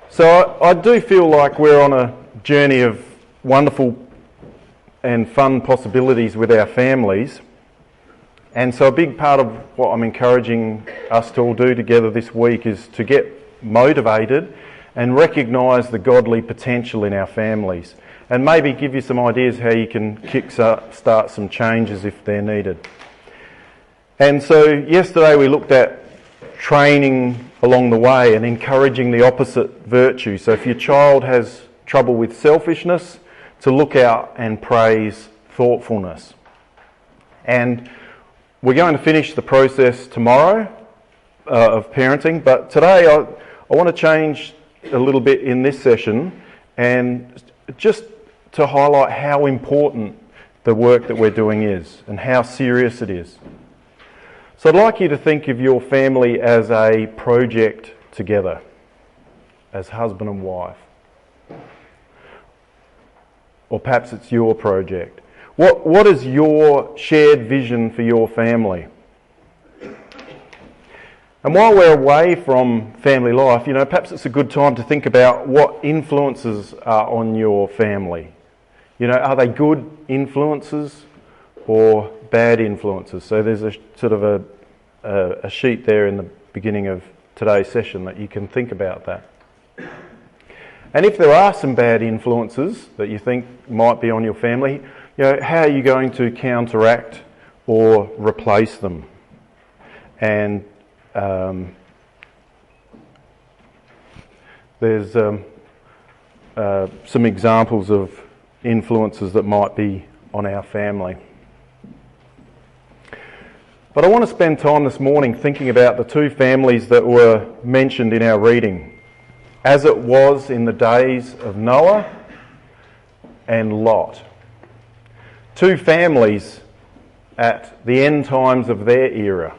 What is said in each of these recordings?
So I do feel like we're on a journey of wonderful and fun possibilities with our families. And so a big part of what I'm encouraging us to all do together this week is to get motivated and recognise the godly potential in our families, and maybe give you some ideas how you can start some changes if they're needed. And so yesterday we looked at training along the way and encouraging the opposite virtue. So if your child has trouble with selfishness, to look out and praise thoughtfulness. And we're going to finish the process tomorrow of parenting, but today I want to change a little bit in this session and just to highlight how important the work that we're doing is and how serious it is. So I'd like you to think of your family as a project together, as husband and wife. Or perhaps it's your project. What is your shared vision for your family? And while we're away from family life, perhaps it's a good time to think about what influences are on your family. Are they good influences or bad influences? So there's a sort of a sheet there in the beginning of today's session that you can think about that. And if there are some bad influences that you think might be on your family, how are you going to counteract or replace them? And there's some examples of influences that might be on our family. But I want to spend time this morning thinking about the two families that were mentioned in our reading, as it was in the days of Noah and Lot. Two families at the end times of their era.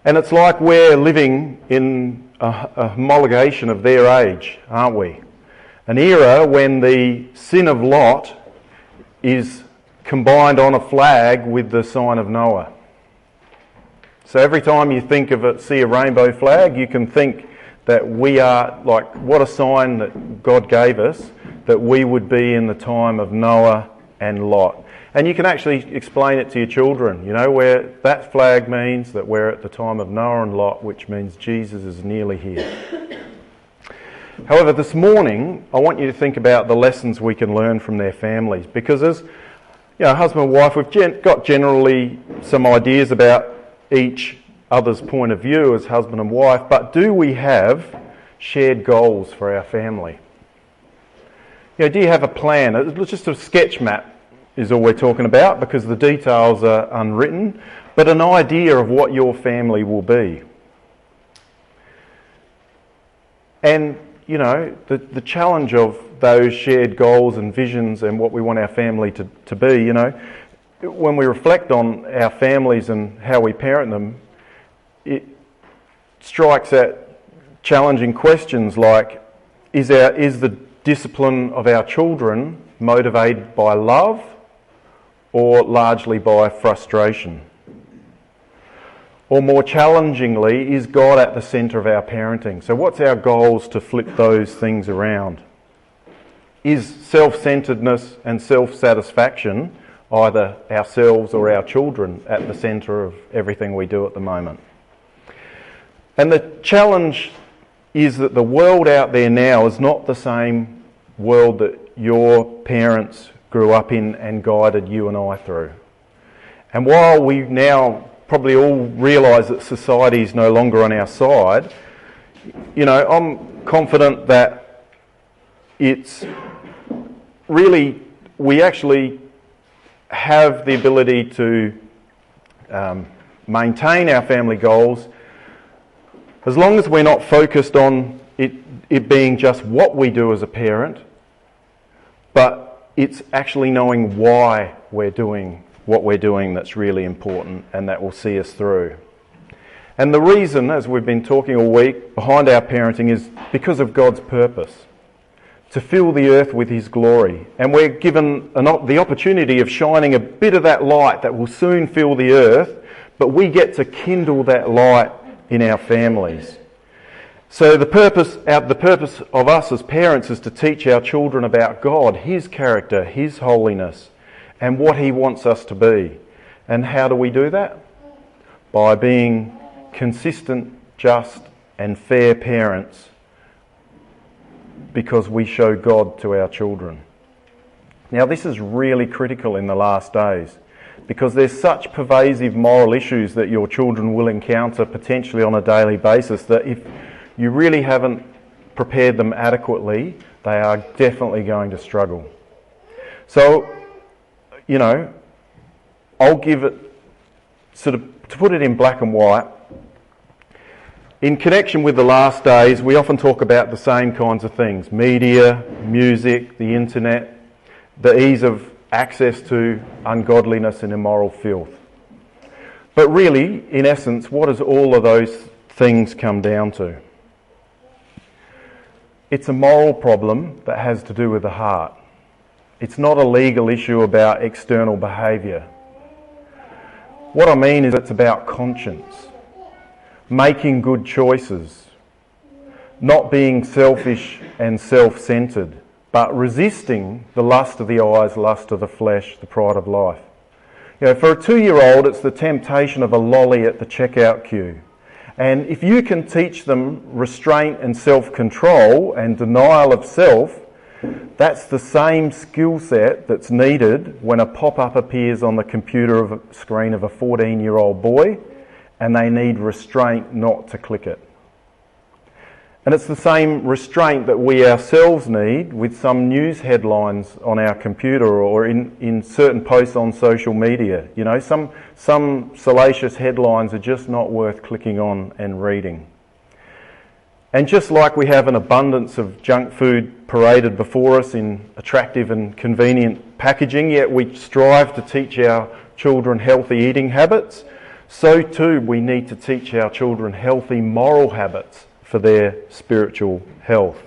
And it's like we're living in a homologation of their age, aren't we? An era when the sin of Lot is combined on a flag with the sign of Noah. So every time you think of it, see a rainbow flag, you can think that we are like, what a sign that God gave us, that we would be in the time of Noah and Lot. And you can actually explain it to your children, where that flag means that we're at the time of Noah and Lot, which means Jesus is nearly here. However, this morning, I want you to think about the lessons we can learn from their families, because as husband and wife, we've got generally some ideas about each other's point of view as husband and wife, but do we have shared goals for our family? Do you have a plan? It's just a sketch map is all we're talking about, because the details are unwritten, but an idea of what your family will be. And, the challenge of those shared goals and visions and what we want our family to be, when we reflect on our families and how we parent them, it strikes at challenging questions like, is the discipline of our children motivated by love or largely by frustration? Or more challengingly, is God at the centre of our parenting? So what's our goals to flip those things around? Is self-centeredness and self-satisfaction, either ourselves or our children, at the centre of everything we do at the moment? And the challenge is that the world out there now is not the same world that your parents grew up in and guided you and I through. And while we now probably all realise that society is no longer on our side, I'm confident that it's really, we actually have the ability to maintain our family goals as long as we're not focused on it being just what we do as a parent, but it's actually knowing why we're doing what we're doing that's really important and that will see us through. And the reason, as we've been talking all week, behind our parenting is because of God's purpose, to fill the earth with his glory. And we're given the opportunity of shining a bit of that light that will soon fill the earth, but we get to kindle that light in our families. So the purpose of us as parents is to teach our children about God, His character, His holiness, and what He wants us to be. And how do we do that? By being consistent, just, and fair parents, because we show God to our children. Now, this is really critical in the last days, because there's such pervasive moral issues that your children will encounter potentially on a daily basis that if you really haven't prepared them adequately, they are definitely going to struggle. So, I'll give it, sort of, to put it in black and white, in connection with the last days, we often talk about the same kinds of things: media, music, the internet, the ease of access to ungodliness and immoral filth. But really, in essence, what does all of those things come down to? It's a moral problem that has to do with the heart. It's not a legal issue about external behaviour. What I mean is it's about conscience, making good choices, not being selfish and self-centred, but resisting the lust of the eyes, lust of the flesh, the pride of life. For a 2-year-old, it's the temptation of a lolly at the checkout queue. And if you can teach them restraint and self-control and denial of self, that's the same skill set that's needed when a pop-up appears on the computer screen of a 14-year-old boy and they need restraint not to click it. And it's the same restraint that we ourselves need with some news headlines on our computer or in certain posts on social media. Some salacious headlines are just not worth clicking on and reading. And just like we have an abundance of junk food paraded before us in attractive and convenient packaging, yet we strive to teach our children healthy eating habits, so too we need to teach our children healthy moral habits for their spiritual health.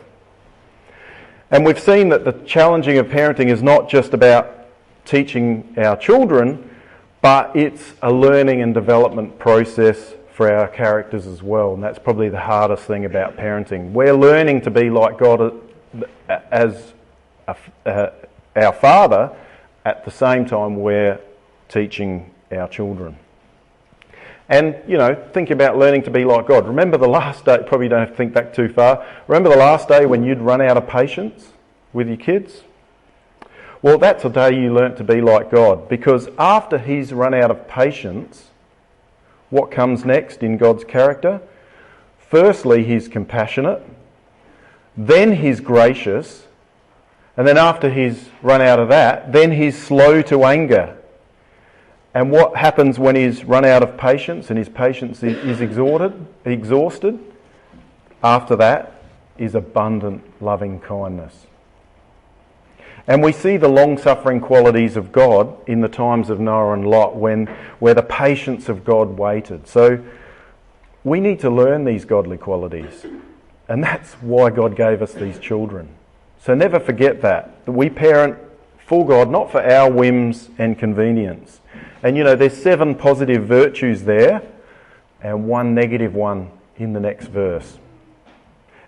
And we've seen that the challenging of parenting is not just about teaching our children, but it's a learning and development process for our characters as well. And that's probably the hardest thing about parenting. We're learning to be like God as our Father, at the same time we're teaching our children. And, think about learning to be like God. Remember the last day, probably don't have to think back too far. Remember the last day when you'd run out of patience with your kids? Well, that's a day you learnt to be like God, because after He's run out of patience, what comes next in God's character? Firstly, He's compassionate, then He's gracious, and then after He's run out of that, then He's slow to anger. And what happens when He's run out of patience and His patience is exhausted? After that is abundant loving kindness. And we see the long-suffering qualities of God in the times of Noah and Lot, where the patience of God waited. So we need to learn these godly qualities. And that's why God gave us these children. So never forget that we parent for God, not for our whims and convenience. And there's 7 positive virtues there and 1 negative one in the next verse.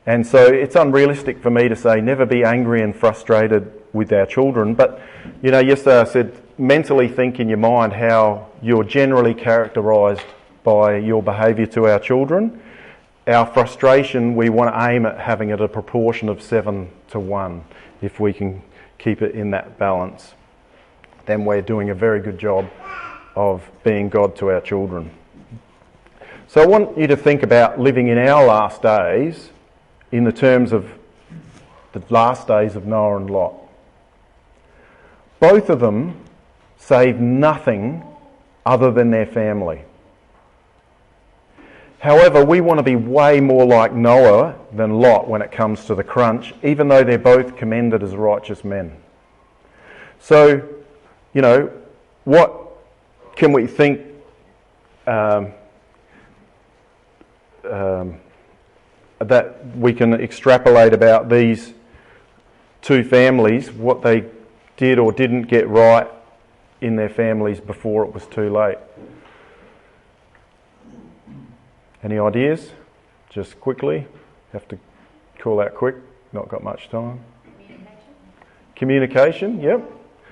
And so it's unrealistic for me to say never be angry and frustrated with our children. But, yesterday I said mentally think in your mind how you're generally characterised by your behaviour to our children. Our frustration, we want to aim at having it a proportion of 7 to 1. If we can keep it in that balance, then we're doing a very good job of being God to our children. So I want you to think about living in our last days in the terms of the last days of Noah and Lot. Both of them saved nothing other than their family. However, we want to be way more like Noah than Lot when it comes to the crunch, even though they're both commended as righteous men. So, what can we think that we can extrapolate about these two families, what they did or didn't get right in their families before it was too late? Any ideas? Just quickly. Have to call out quick, not got much time. Communication, yep.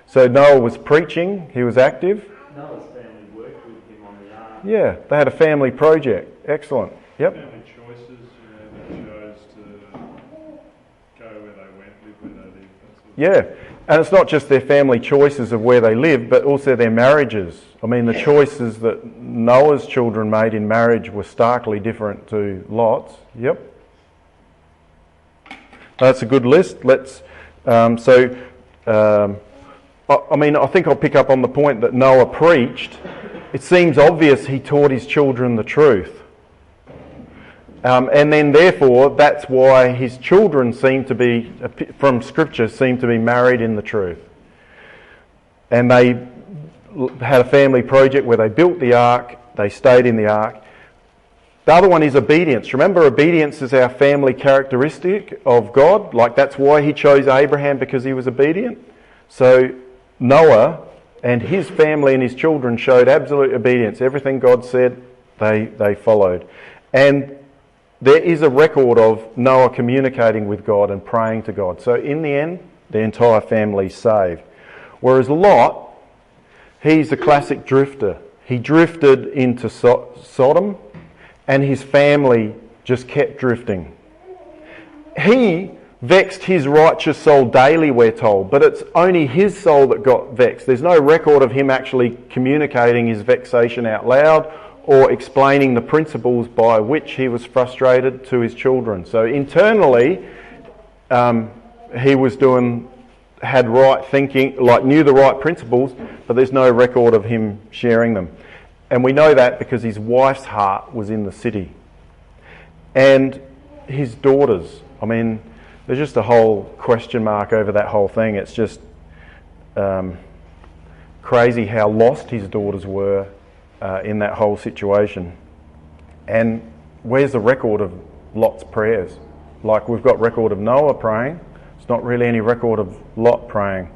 So Noah was preaching, he was active. Noah's family worked with him on the ark. Yeah, they had a family project. Excellent, yep. Family choices, they chose to go where they went, live where they lived. Yeah, and it's not just their family choices of where they live, but also their marriages. I mean, the choices that Noah's children made in marriage were starkly different to Lot's. Yep. That's a good list. I think I'll pick up on the point that Noah preached. It seems obvious he taught his children the truth. And then therefore, that's why his children seem to be, from Scripture, seem to be married in the truth. And they had a family project where they built the ark, they stayed in the ark. The other one is obedience. Remember, obedience is our family characteristic of God. Like, that's why he chose Abraham, because he was obedient. So Noah and his family and his children showed absolute obedience. Everything God said, they followed. And there is a record of Noah communicating with God and praying to God. So in the end, the entire family's saved. Whereas Lot, he's a classic drifter. He drifted into Sodom, and his family just kept drifting. He vexed his righteous soul daily, we're told, but it's only his soul that got vexed. There's no record of him actually communicating his vexation out loud or explaining the principles by which he was frustrated to his children. So internally, he was had right thinking, like knew the right principles, but there's no record of him sharing them. And we know that because his wife's heart was in the city. And his daughters, I mean, there's just a whole question mark over that whole thing. It's just crazy how lost his daughters were in that whole situation. And where's the record of Lot's prayers? Like, we've got record of Noah praying. It's not really any record of Lot praying.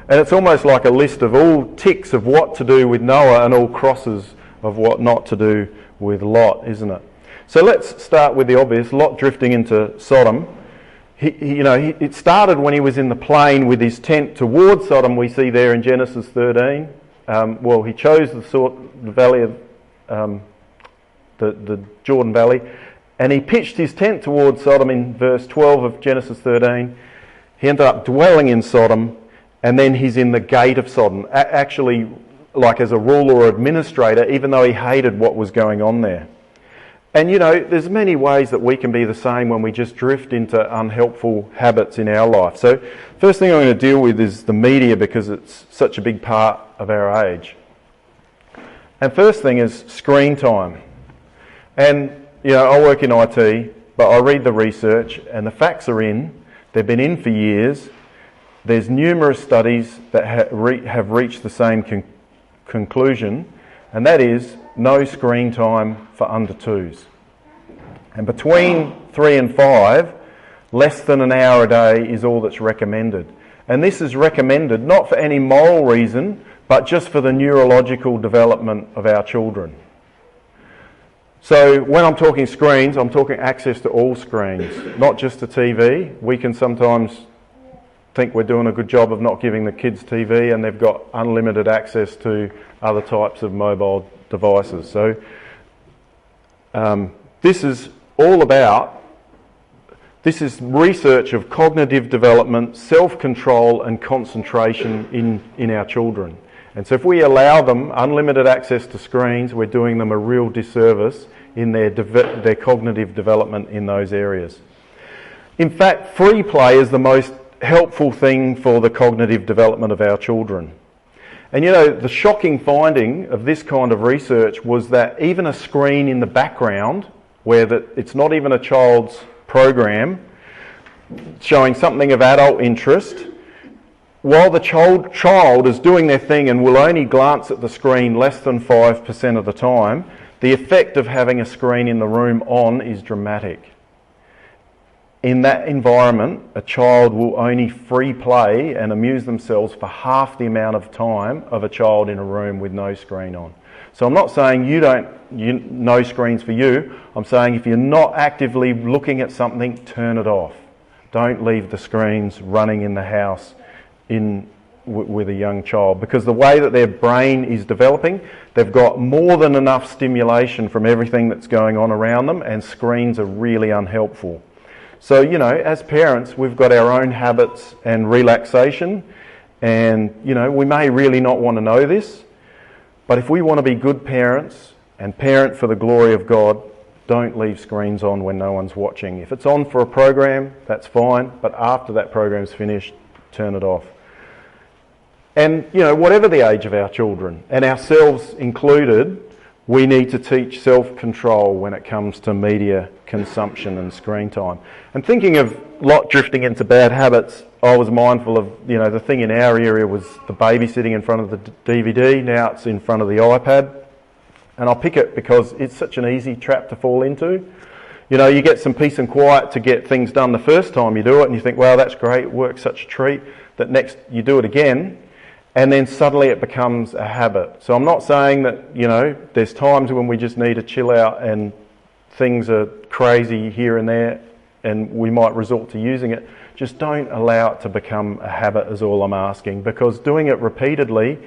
And it's almost like a list of all ticks of what to do with Noah and all crosses of what not to do with Lot, isn't it? So let's start with the obvious. Lot drifting into Sodom. It started when he was in the plain with his tent towards Sodom, we see there in Genesis 13. He chose the valley of the Jordan Valley, and he pitched his tent towards Sodom in verse 12 of Genesis 13. He ended up dwelling in Sodom, and then he's in the gate of Sodom, actually like as a ruler or administrator, even though he hated what was going on there. And there's many ways that we can be the same when we just drift into unhelpful habits in our life. So first thing I'm going to deal with is the media, because it's such a big part of our age. And first thing is screen time. And I work in IT, but I read the research and the facts are in. They've been in for years. There's numerous studies that have reached the same conclusion, and that is no screen time for under 2s. And between 3 and 5, less than an hour a day is all that's recommended. And this is recommended not for any moral reason, but just for the neurological development of our children. So when I'm talking screens, I'm talking access to all screens, not just the TV. We can sometimes think we're doing a good job of not giving the kids TV, and they've got unlimited access to other types of mobile devices. So this is research of cognitive development, self-control and concentration in our children. And so if we allow them unlimited access to screens, we're doing them a real disservice in their cognitive development in those areas. In fact, free play is the most helpful thing for the cognitive development of our children. And the shocking finding of this kind of research was that even a screen in the background, where it's not even a child's program, showing something of adult interest, while the child is doing their thing and will only glance at the screen less than 5% of the time, the effect of having a screen in the room on is dramatic. In that environment, a child will only free play and amuse themselves for half the amount of time of a child in a room with no screen on. So I'm not saying no screens for you. I'm saying if you're not actively looking at something, turn it off. Don't leave the screens running in the house with a young child, because the way that their brain is developing, they've got more than enough stimulation from everything that's going on around them, and screens are really unhelpful. So, as parents, we've got our own habits and relaxation, and, we may really not want to know this, but if we want to be good parents and parent for the glory of God, don't leave screens on when no one's watching. If it's on for a program, that's fine, but after that program's finished, turn it off. And, whatever the age of our children, and ourselves included, we need to teach self-control when it comes to media consumption and screen time. And thinking of Lot drifting into bad habits, I was mindful of, the thing in our area was the baby sitting in front of the DVD, now it's in front of the iPad. And I'll pick it because it's such an easy trap to fall into. You get some peace and quiet to get things done the first time you do it, and you think, wow, that's great, work's such a treat, that next you do it again, and then suddenly it becomes a habit. So I'm not saying that, there's times when we just need to chill out and things are crazy here and there, and we might resort to using it. Just don't allow it to become a habit is all I'm asking, because doing it repeatedly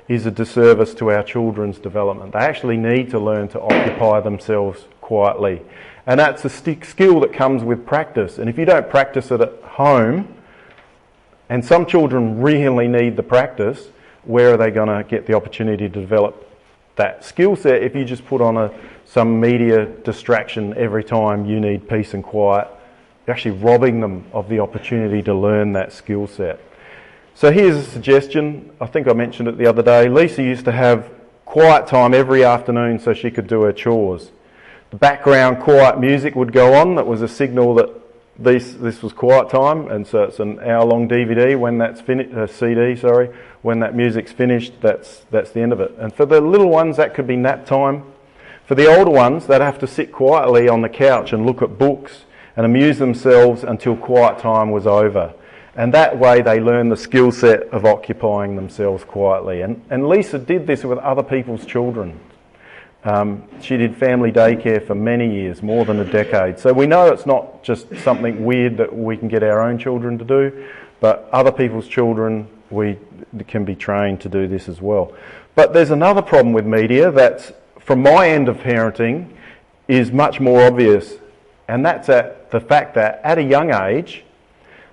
is a disservice to our children's development. They actually need to learn to occupy themselves quietly. And that's a skill that comes with practice. And if you don't practice it at home, and some children really need the practice, where are they going to get the opportunity to develop that skill set if you just put on some media distraction every time you need peace and quiet? You're actually robbing them of the opportunity to learn that skill set. So here's a suggestion. I think I mentioned it the other day. Lisa used to have quiet time every afternoon so she could do her chores. The background quiet music would go on. That was a signal that this was quiet time, and so it's an hour-long DVD. When that's finished, CD, sorry. When that music's finished, that's the end of it. And for the little ones, that could be nap time. For the older ones, they'd have to sit quietly on the couch and look at books and amuse themselves until quiet time was over. And that way they learn the skill set of occupying themselves quietly. And Lisa did this with other people's children. She did family daycare for many years, more than a decade. So we know it's not just something weird that we can get our own children to do, but other people's children, we can be trained to do this as well. But there's another problem with media that's, from my end of parenting, is much more obvious. And that's at the fact that at a young age,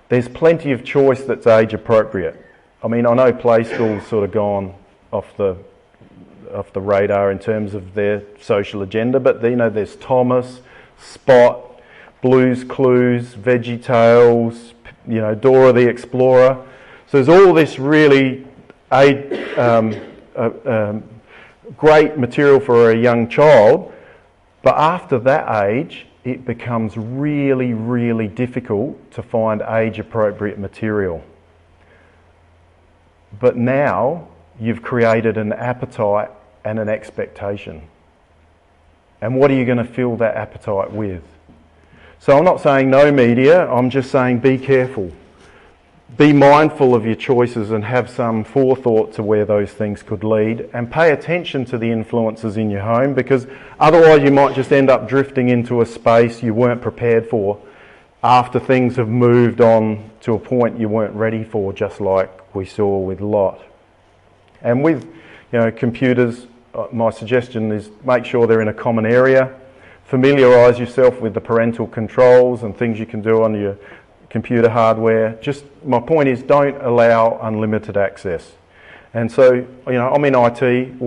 there's plenty of choice that's age appropriate. I mean, I know play school's sort of gone off the radar in terms of their social agenda, but there's Thomas, Spot, Blue's Clues, Veggie Tales, Dora the Explorer. So there's all this really great material for a young child, but after that age, it becomes really, really difficult to find age-appropriate material. But now you've created an appetite and an expectation. And what are you going to fill that appetite with? So I'm not saying no media, I'm just saying be careful. Be mindful of your choices and have some forethought to where those things could lead, and pay attention to the influences in your home, because otherwise you might just end up drifting into a space you weren't prepared for after things have moved on to a point you weren't ready for, just like we saw with Lot. And with computers, my suggestion is make sure they're in a common area. Familiarise yourself with the parental controls and things you can do on your computer hardware. Just my point is, don't allow unlimited access. And so, I'm in IT.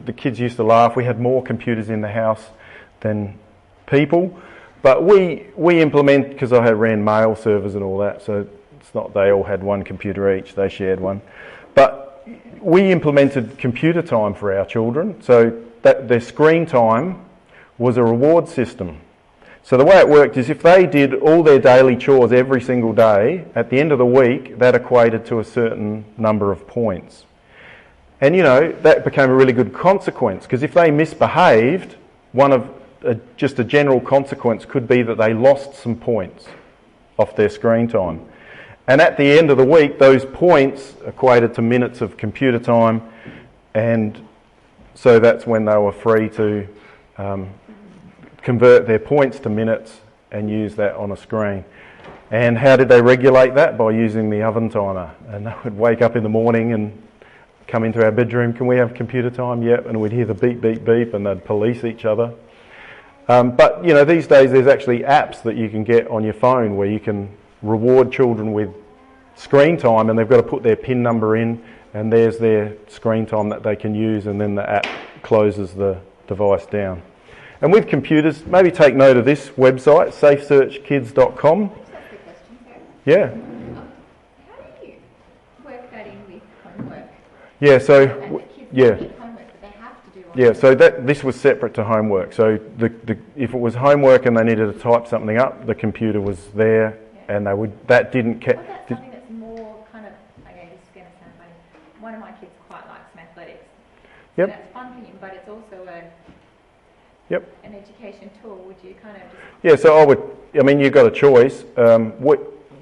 The kids used to laugh. We had more computers in the house than people, but we implement, because I ran mail servers and all that. So it's not they all had one computer each. They shared one, but we implemented computer time for our children, so that their screen time was a reward system. So the way it worked is if they did all their daily chores every single day, at the end of the week, that equated to a certain number of points. And that became a really good consequence, because if they misbehaved, just a general consequence could be that they lost some points off their screen time. And at the end of the week, those points equated to minutes of computer time, and so that's when they were free to convert their points to minutes and use that on a screen. And how did they regulate that? By using the oven timer. And they would wake up in the morning and come into our bedroom, can we have computer time? Yep. And we'd hear the beep, beep, beep, and they'd police each other. But, you know, these days there's actually apps that you can get on your phone where you can reward children with screen time, and they've got to put their PIN number in, and there's their screen time that they can use, and then the app closes the device down. And with computers, maybe take note of this website, safesearchkids.com. Yeah. How do you work that in with homework? Yeah, so And the kids yeah. need homework that they have to do. Yeah, so this was separate to homework. So if it was homework and they needed to type something up, the computer was there, and that didn't. What about something that's more kind of, okay, this is going to sound funny. One of my kids quite likes mathletics. So Yep. that's fun for him, but it's also an education tool. Would you kind of just... Yeah, so you've got a choice.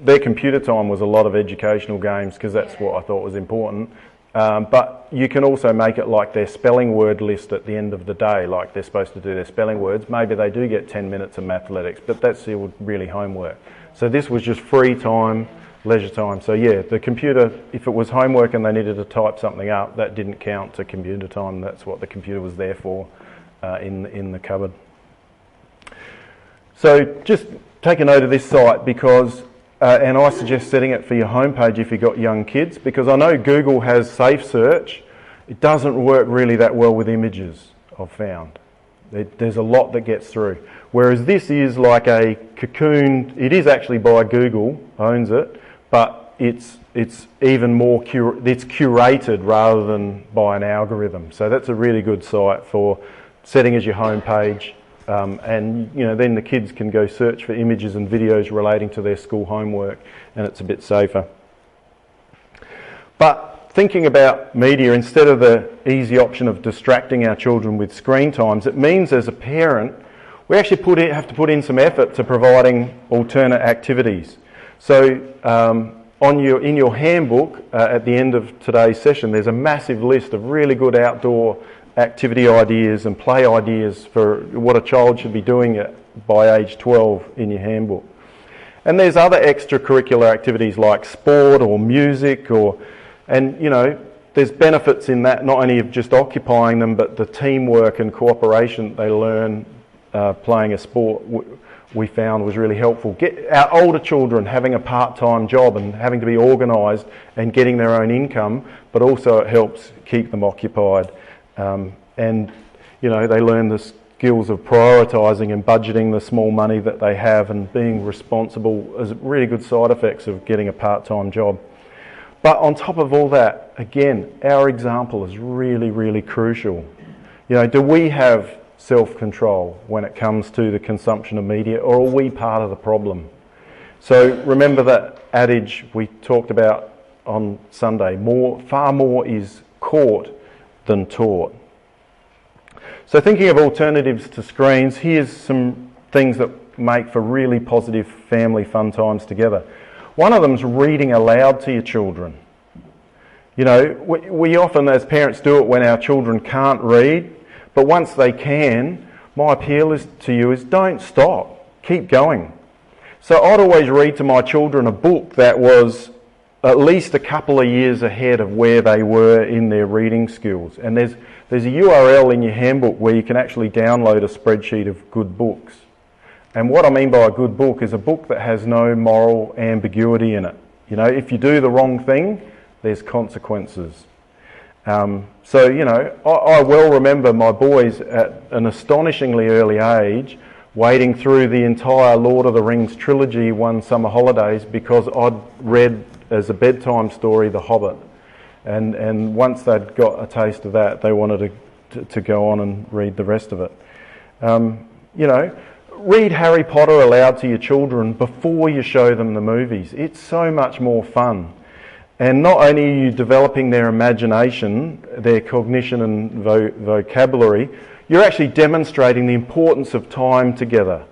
Their computer time was a lot of educational games because that's what I thought was important. But you can also make it like their spelling word list at the end of the day, like they're supposed to do their spelling words. Maybe they do get 10 minutes of mathletics, but that's still really homework. So this was just free time, leisure time. So yeah, the computer, if it was homework and they needed to type something up, that didn't count to computer time. That's what the computer was there for in the cupboard. So just take a note of this site because, and I suggest setting it for your homepage if you've got young kids, because I know Google has Safe Search. It doesn't work really that well with images, I've found. There's a lot that gets through. Whereas this is like a cocoon, it is actually by Google, owns it, but it's even more, it's curated rather than by an algorithm. So that's a really good site for setting as your homepage. And then the kids can go search for images and videos relating to their school homework, and it's a bit safer. But thinking about media, instead of the easy option of distracting our children with screen times, it means as a parent, we actually have to put in some effort to providing alternate activities. So in your handbook, at the end of today's session, there's a massive list of really good outdoor activity ideas and play ideas for what a child should be doing by age 12 in your handbook. And there's other extracurricular activities like sport or music there's benefits in that, not only of just occupying them, but the teamwork and cooperation they learn playing a sport we found was really helpful. Our older children having a part-time job and having to be organised and getting their own income, but also it helps keep them occupied. They learn the skills of prioritising and budgeting the small money that they have and being responsible as really good side effects of getting a part-time job. But on top of all that, again, our example is really, really crucial. Do we have self-control when it comes to the consumption of media, or are we part of the problem? So remember that adage we talked about on Sunday, far more is caught than taught. So thinking of alternatives to screens, here's some things that make for really positive family fun times together. One of them is reading aloud to your children. We often as parents do it when our children can't read, but once they can, my appeal to you is don't stop, keep going. So I'd always read to my children a book that was at least a couple of years ahead of where they were in their reading skills. And there's a URL in your handbook where you can actually download a spreadsheet of good books. And what I mean by a good book is a book that has no moral ambiguity in it. If you do the wrong thing, there's consequences. I well remember my boys at an astonishingly early age wading through the entire Lord of the Rings trilogy one summer holidays because I'd read as a bedtime story The Hobbit. And once they'd got a taste of that, they wanted to go on and read the rest of it. Read Harry Potter aloud to your children before you show them the movies. It's so much more fun. And not only are you developing their imagination, their cognition and vocabulary, you're actually demonstrating the importance of time together.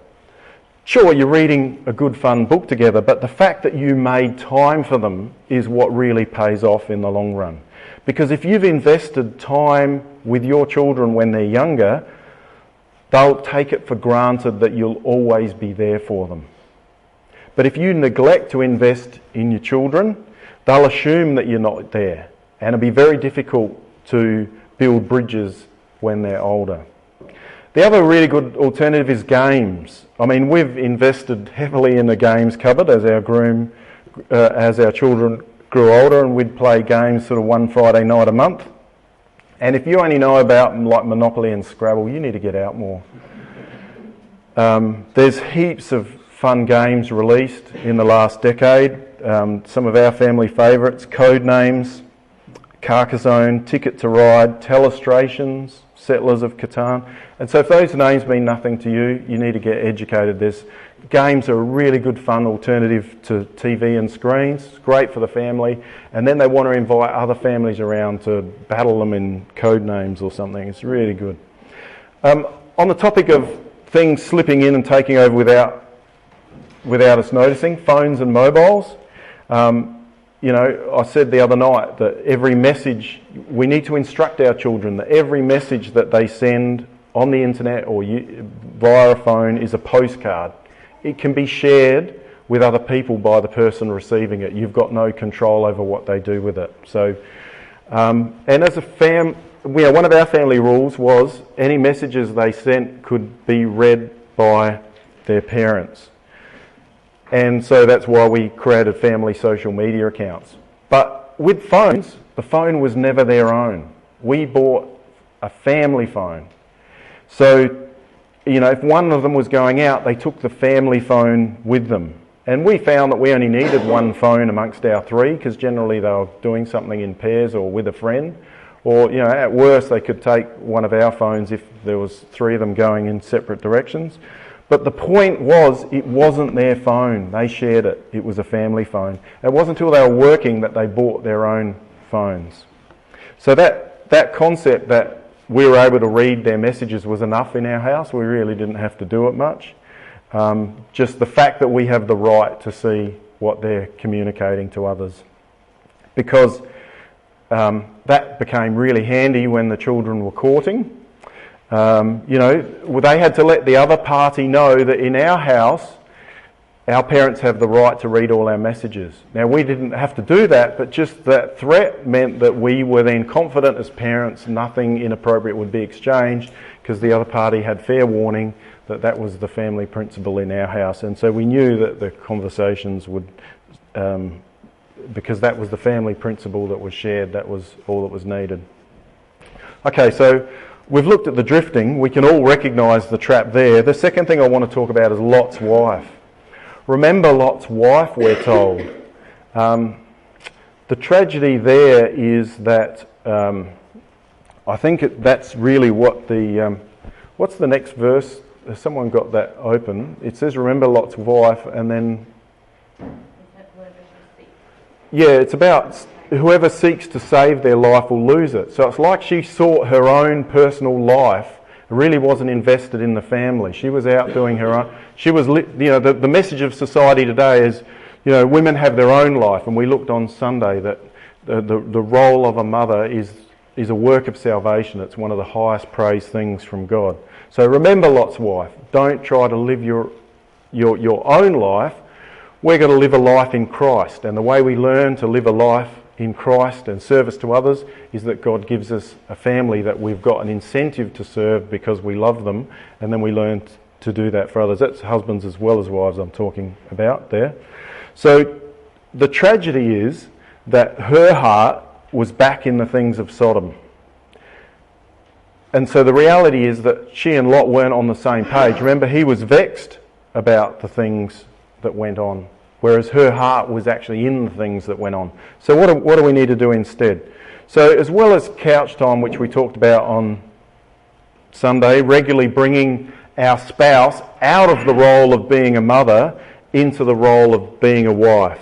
Sure, you're reading a good fun book together, but the fact that you made time for them is what really pays off in the long run. Because if you've invested time with your children when they're younger, they'll take it for granted that you'll always be there for them. But if you neglect to invest in your children, they'll assume that you're not there, and it'll be very difficult to build bridges when they're older. The other really good alternative is games. I mean, we've invested heavily in the games cupboard as our children grew older, and we'd play games sort of one Friday night a month. And if you only know about like Monopoly and Scrabble, you need to get out more. There's heaps of fun games released in the last decade. Some of our family favourites: Codenames, Carcassonne, Ticket to Ride, Telestrations, Settlers of Catan. And so if those names mean nothing to you, you need to get educated. Games are a really good fun alternative to TV and screens. It's great for the family. And then they want to invite other families around to battle them in Codenames or something. It's really good. On the topic of things slipping in and taking over without us noticing, phones and mobiles. I said the other night that every message, we need to instruct our children that every message that they send on the internet or via a phone is a postcard. It can be shared with other people by the person receiving it. You've got no control over what they do with it. So, and as a one of our family rules was any messages they sent could be read by their parents. And so that's why we created family social media accounts. But with phones, the phone was never their own. We bought a family phone. So, if one of them was going out, they took the family phone with them. And we found that we only needed one phone amongst our three, because generally they were doing something in pairs or with a friend. Or, at worst, they could take one of our phones if there was three of them going in separate directions. But the point was, it wasn't their phone. They shared it. It was a family phone. It wasn't until they were working that they bought their own phones. So that concept that we were able to read their messages was enough in our house. We really didn't have to do it much. Just the fact that we have the right to see what they're communicating to others. Because that became really handy when the children were courting. They had to let the other party know that in our house, our parents have the right to read all our messages. Now, we didn't have to do that, but just that threat meant that we were then confident as parents nothing inappropriate would be exchanged, because the other party had fair warning that that was the family principle in our house. And so we knew that the conversations would, because that was the family principle that was shared, that was all that was needed. Okay, so we've looked at the drifting. We can all recognise the trap there. The second thing I want to talk about is Lot's wife. Remember Lot's wife, we're told. The tragedy there is that I think that's really what what's the next verse? Has someone got that open? It says, remember Lot's wife, and then... Yeah, it's about whoever seeks to save their life will lose it. So it's like she sought her own personal life, really wasn't invested in the family. She was out doing her own... the message of society today is, women have their own life, and we looked on Sunday that the role of a mother is a work of salvation. It's one of the highest praised things from God. So remember Lot's wife. Don't try to live your own life. We're going to live a life in Christ, and the way we learn to live a life in Christ and service to others is that God gives us a family that we've got an incentive to serve because we love them, and then we learn to do that for others. That's husbands as well as wives I'm talking about there. So the tragedy is that her heart was back in the things of Sodom. And so the reality is that she and Lot weren't on the same page. Remember, he was vexed about the things that went on, whereas her heart was actually in the things that went on. So what do we need to do instead? So as well as couch time, which we talked about on Sunday, regularly bringing our spouse out of the role of being a mother into the role of being a wife.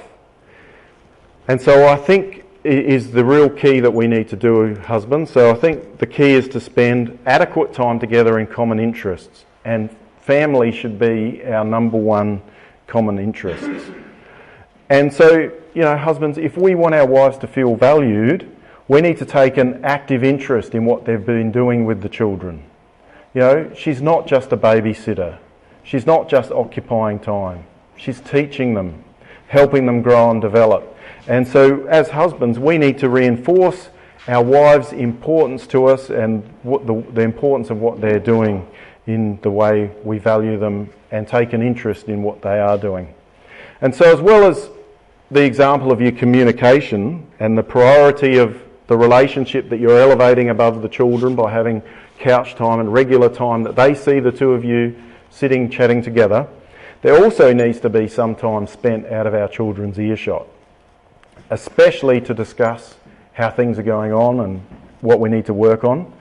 And so I think is the real key that we need to do, husbands. So I think the key is to spend adequate time together in common interests, and family should be our number one common interests. And so, husbands, if we want our wives to feel valued, We need to take an active interest in what they've been doing with the children. You know, she's not just a babysitter. She's not just occupying time. She's teaching them, helping them grow and develop. And so as husbands, we need to reinforce our wives' importance to us and what the importance of what they're doing in the way we value them and take an interest in what they are doing. And so as well as the example of your communication and the priority of the relationship that you're elevating above the children by having couch time and regular time that they see the two of you sitting chatting together, there also needs to be some time spent out of our children's earshot, especially to discuss how things are going on and what we need to work on.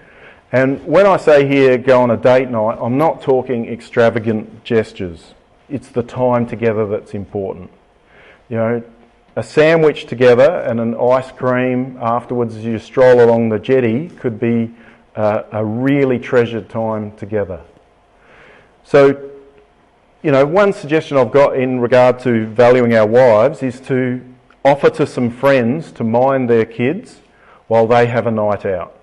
And when I say here go on a date night, I'm not talking extravagant gestures. It's the time together that's important. You know, a sandwich together and an ice cream afterwards as you stroll along the jetty could be a really treasured time together. So, you know, one suggestion I've got in regard to valuing our wives is to offer to some friends to mind their kids while they have a night out.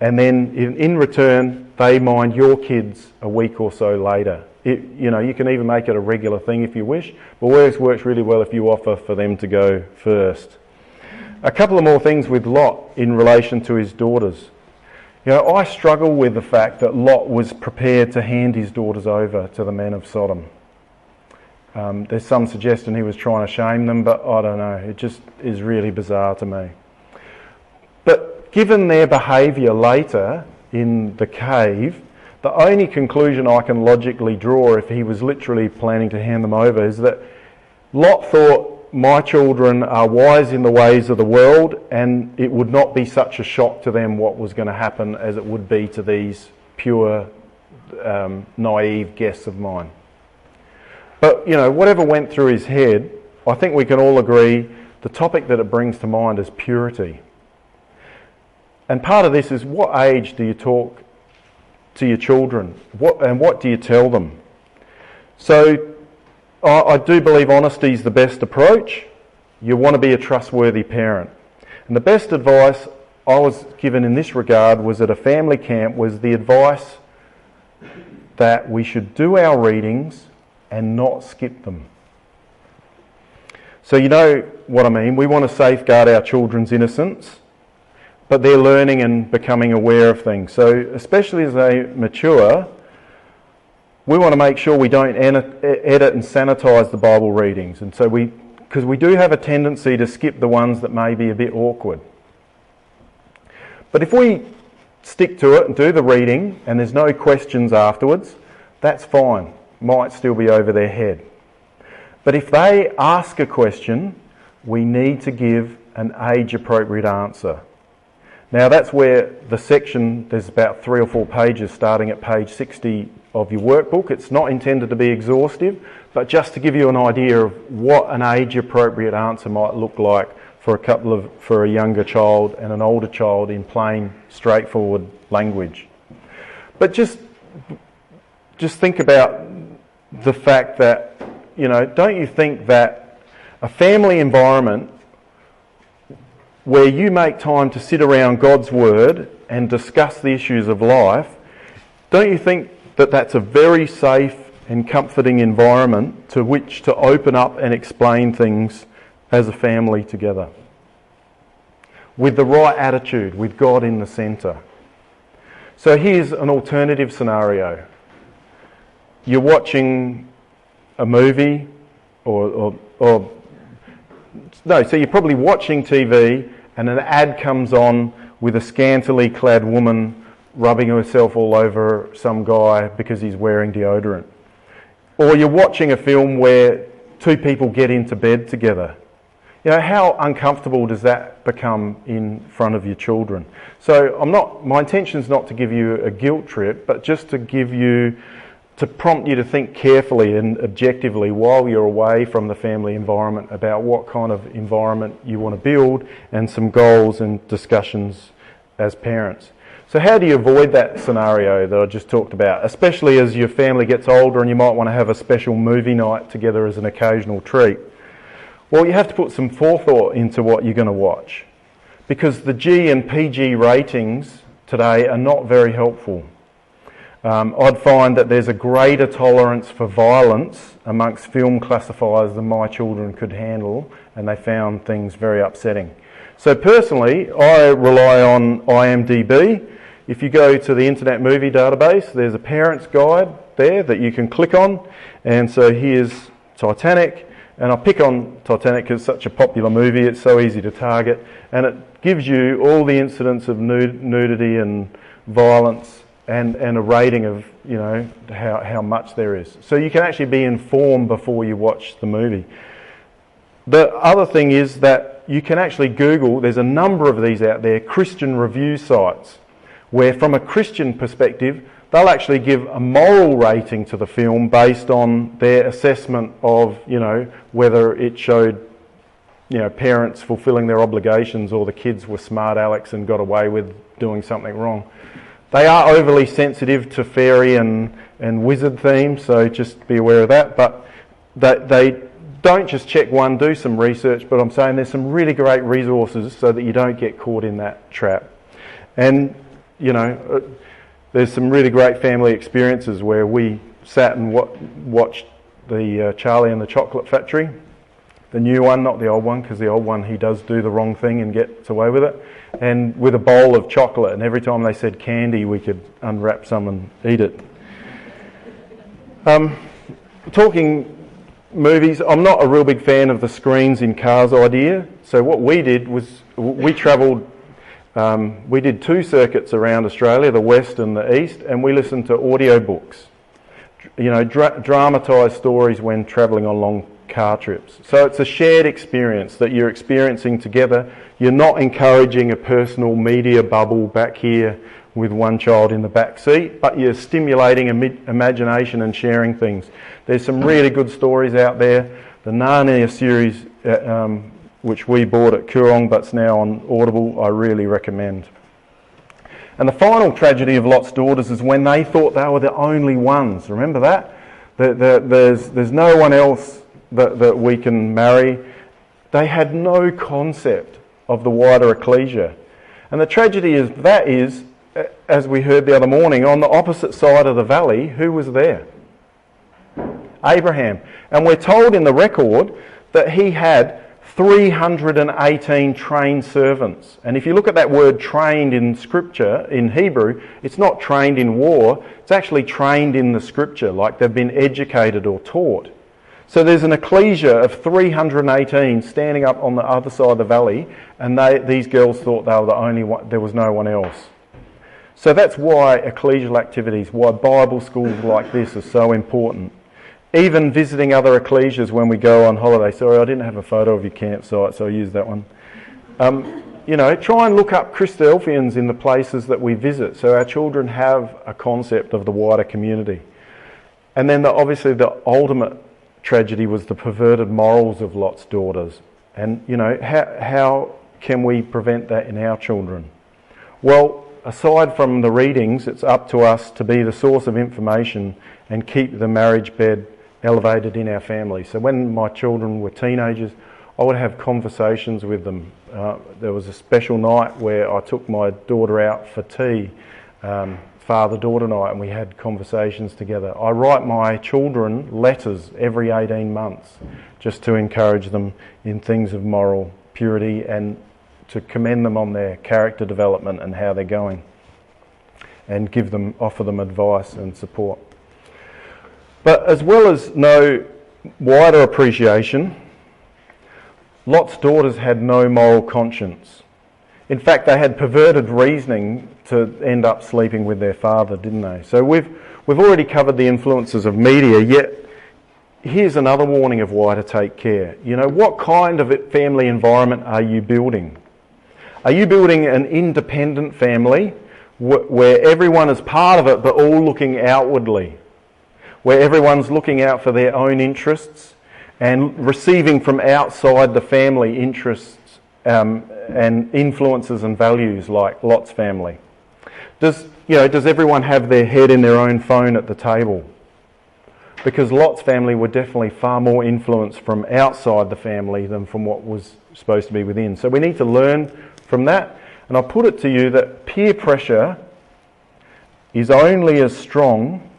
And then in return, they mind your kids a week or so later. You know, you can even make it a regular thing if you wish, but it works really well if you offer for them to go first. A couple of more things with Lot in relation to his daughters. You know, I struggle with the fact that Lot was prepared to hand his daughters over to the men of Sodom. There's some suggestion he was trying to shame them, but I don't know. It just is really bizarre to me. But given their behaviour later in the cave, the only conclusion I can logically draw if he was literally planning to hand them over is that Lot thought, my children are wise in the ways of the world, and it would not be such a shock to them what was going to happen as it would be to these pure, naive guests of mine. But, you know, whatever went through his head, I think we can all agree the topic that it brings to mind is purity. And part of this is, what age do you talk to your children? What do you tell them? So I do believe honesty is the best approach. You want to be a trustworthy parent. And the best advice I was given in this regard was at a family camp was the advice that we should do our readings and not skip them. So you know what I mean. We want to safeguard our children's innocence, but they're learning and becoming aware of things. So especially as they mature, we want to make sure we don't edit and sanitise the Bible readings. And so because we do have a tendency to skip the ones that may be a bit awkward. But if we stick to it and do the reading and there's no questions afterwards, that's fine. Might still be over their head. But if they ask a question, we need to give an age-appropriate answer. Now that's where the section, there's about 3 or 4 pages starting at page 60 of your workbook. It's not intended to be exhaustive, but just to give you an idea of what an age-appropriate answer might look like for a younger child and an older child in plain, straightforward language. But just think about the fact that, you know, don't you think that a family environment where you make time to sit around God's Word and discuss the issues of life, don't you think that that's a very safe and comforting environment to which to open up and explain things as a family together? With the right attitude, with God in the centre. So here's an alternative scenario. You're watching a movie so you're probably watching TV and an ad comes on with a scantily clad woman rubbing herself all over some guy because he's wearing deodorant. Or you're watching a film where 2 people get into bed together. You know, how uncomfortable does that become in front of your children? So my intention is not to give you a guilt trip, but just to prompt you to think carefully and objectively while you're away from the family environment about what kind of environment you want to build and some goals and discussions as parents. So how do you avoid that scenario that I just talked about, especially as your family gets older and you might want to have a special movie night together as an occasional treat? Well, you have to put some forethought into what you're going to watch. because the G and PG ratings today are not very helpful. I'd find that there's a greater tolerance for violence amongst film classifiers than my children could handle, and they found things very upsetting. So personally, I rely on IMDb. If you go to the Internet Movie Database, there's a parent's guide there that you can click on. And so here's Titanic, and I pick on Titanic because it's such a popular movie, it's so easy to target, and it gives you all the incidents of nudity and violence and a rating of, you know, how much there is. So you can actually be informed before you watch the movie. The other thing is that you can actually Google, there's a number of these out there, Christian review sites, where from a Christian perspective, they'll actually give a moral rating to the film based on their assessment of, you know, whether it showed, you know, parents fulfilling their obligations or the kids were smart alecks and got away with doing something wrong. They are overly sensitive to fairy and wizard themes, so just be aware of that. But they don't just check one, do some research, but I'm saying there's some really great resources so that you don't get caught in that trap. And, you know, there's some really great family experiences where we sat and watched the Charlie and the Chocolate Factory, the new one, not the old one, because the old one he does do the wrong thing and gets away with it, and with a bowl of chocolate, and every time they said candy we could unwrap some and eat it. Talking movies, I'm not a real big fan of the screens in cars idea, so what we did was we travelled. We did 2 circuits around Australia, the west and the east, and we listened to audiobooks. You know, dramatised stories when travelling on long car trips. So it's a shared experience that you're experiencing together. You're not encouraging a personal media bubble back here with one child in the back seat, but you're stimulating imagination and sharing things. There's some really good stories out there. The Narnia series, which we bought at Koorong but's now on Audible, I really recommend. And the final tragedy of Lot's daughters is when they thought they were the only ones. Remember that? There's no one else that we can marry. They had no concept of the wider ecclesia. And the tragedy is, as we heard the other morning, on the opposite side of the valley, who was there? Abraham. And we're told in the record that he had 318 trained servants. And if you look at that word trained in Scripture, in Hebrew, it's not trained in war, it's actually trained in the Scripture, like they've been educated or taught. So there's an ecclesia of 318 standing up on the other side of the valley, and these girls thought they were the only one, there was no one else. So that's why ecclesial activities, why Bible schools like this are so important. Even visiting other ecclesias when we go on holiday. Sorry, I didn't have a photo of your campsite, so I used that one. You know, try and look up Christadelphians in the places that we visit, so our children have a concept of the wider community. And then obviously the ultimate tragedy was the perverted morals of Lot's daughters. And, you know, how can we prevent that in our children? Well, aside from the readings, it's up to us to be the source of information and keep the marriage bed elevated in our family. So when my children were teenagers, I would have conversations with them. There was a special night where I took my daughter out for tea, father-daughter night, and we had conversations together. I write my children letters every 18 months just to encourage them in things of moral purity and to commend them on their character development and how they're going, and offer them advice and support. But as well as no wider appreciation, Lot's daughters had no moral conscience. In fact, they had perverted reasoning to end up sleeping with their father, didn't they? So we've already covered the influences of media, yet here's another warning of why to take care. You know, what kind of family environment are you building? Are you building an independent family where everyone is part of it but all looking outwardly? Where everyone's looking out for their own interests and receiving from outside the family interests and influences and values like Lot's family? Does everyone have their head in their own phone at the table? Because Lot's family were definitely far more influenced from outside the family than from what was supposed to be within. So we need to learn from that, and I put it to you that peer pressure is only as strong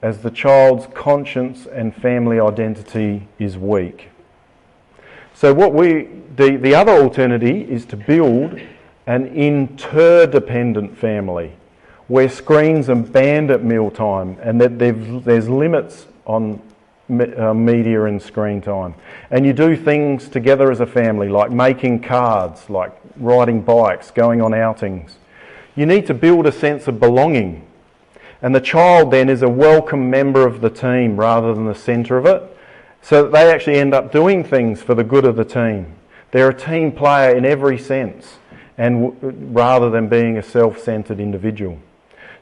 as the child's conscience and family identity is weak. So the other alternative is to build an interdependent family where screens are banned at mealtime and that there's limits on media and screen time. And you do things together as a family, like making cards, like riding bikes, going on outings. You need to build a sense of belonging. And the child then is a welcome member of the team rather than the centre of it, so that they actually end up doing things for the good of the team. They're a team player in every sense, and rather than being a self-centred individual.